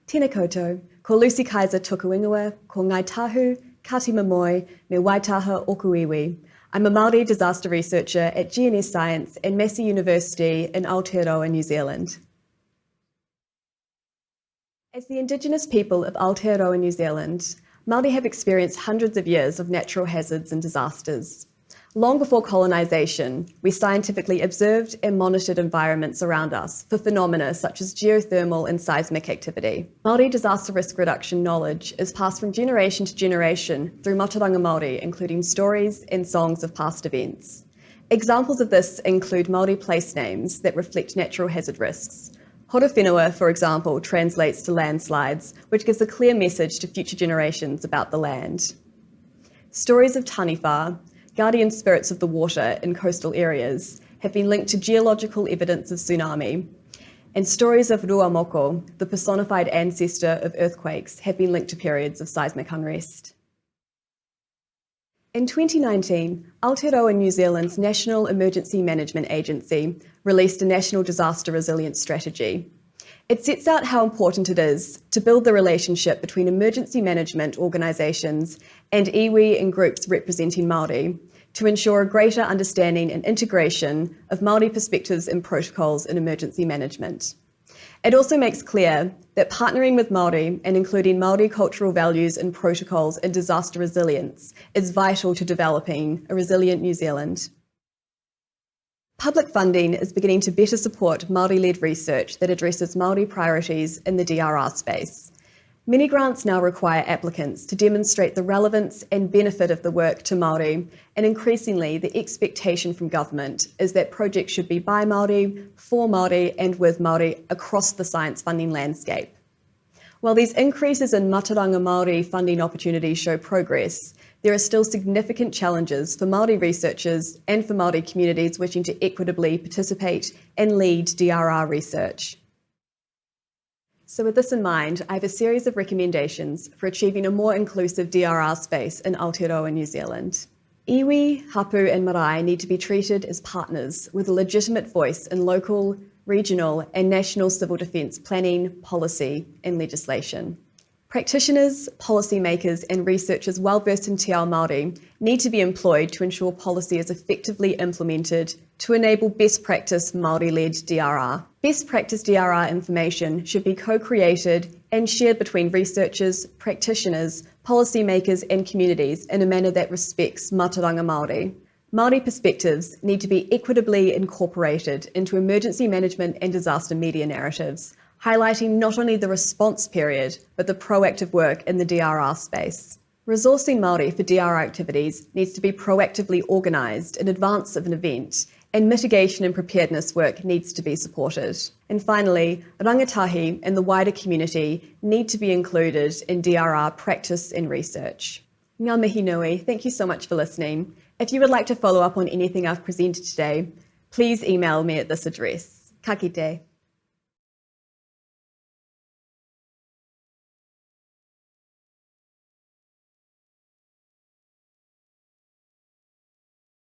Tēnā koutou, ko Lucy Kaiser tukuingoa, ko Ngai Tahu, Kati Mamoi, me Waitaha Okuiwi. I'm a Maori disaster researcher at GNS Science and Massey University in Aotearoa, New Zealand. As the Indigenous people of Aotearoa, New Zealand, Māori have experienced hundreds of years of natural hazards and disasters. Long before colonisation, we scientifically observed and monitored environments around us for phenomena such as geothermal and seismic activity. Māori disaster risk reduction knowledge is passed from generation to generation through Mātauranga Māori, including stories and songs of past events. Examples of this include Māori place names that reflect natural hazard risks. Horowhenua, for example, translates to landslides, which gives a clear message to future generations about the land. Stories of taniwha, guardian spirits of the water in coastal areas, have been linked to geological evidence of tsunami, and stories of ruamoko, the personified ancestor of earthquakes, have been linked to periods of seismic unrest. In 2019, Aotearoa New Zealand's National Emergency Management Agency released a National Disaster Resilience Strategy. It sets out how important it is to build the relationship between emergency management organisations and iwi and groups representing Māori to ensure a greater understanding and integration of Māori perspectives and protocols in emergency management. It also makes clear that partnering with Māori and including Māori cultural values and protocols in disaster resilience is vital to developing a resilient New Zealand. Public funding is beginning to better support Māori-led research that addresses Māori priorities in the DRR space. Many grants now require applicants to demonstrate the relevance and benefit of the work to Māori, and increasingly the expectation from government is that projects should be by Māori, for Māori and with Māori across the science funding landscape. While these increases in Mātauranga Māori funding opportunities show progress, there are still significant challenges for Māori researchers and for Māori communities wishing to equitably participate and lead DRR research. So with this in mind, I have a series of recommendations for achieving a more inclusive DRR space in Aotearoa, New Zealand. Iwi, hapu and marae need to be treated as partners with a legitimate voice in local, regional and national civil defence planning, policy and legislation. Practitioners, policymakers and researchers well versed in te ao Māori need to be employed to ensure policy is effectively implemented to enable best practice Māori-led DRR. Best practice DRR information should be co-created and shared between researchers, practitioners, policymakers and communities in a manner that respects Mātauranga Māori. Māori perspectives need to be equitably incorporated into emergency management and disaster media narratives, highlighting not only the response period, but the proactive work in the DRR space. Resourcing Māori for DRR activities needs to be proactively organised in advance of an event, and mitigation and preparedness work needs to be supported. And finally, rangatahi and the wider community need to be included in DRR practice and research. Ngā mihi nui, thank you so much for listening. If you would like to follow up on anything I've presented today, please email me at this address. Ka kite.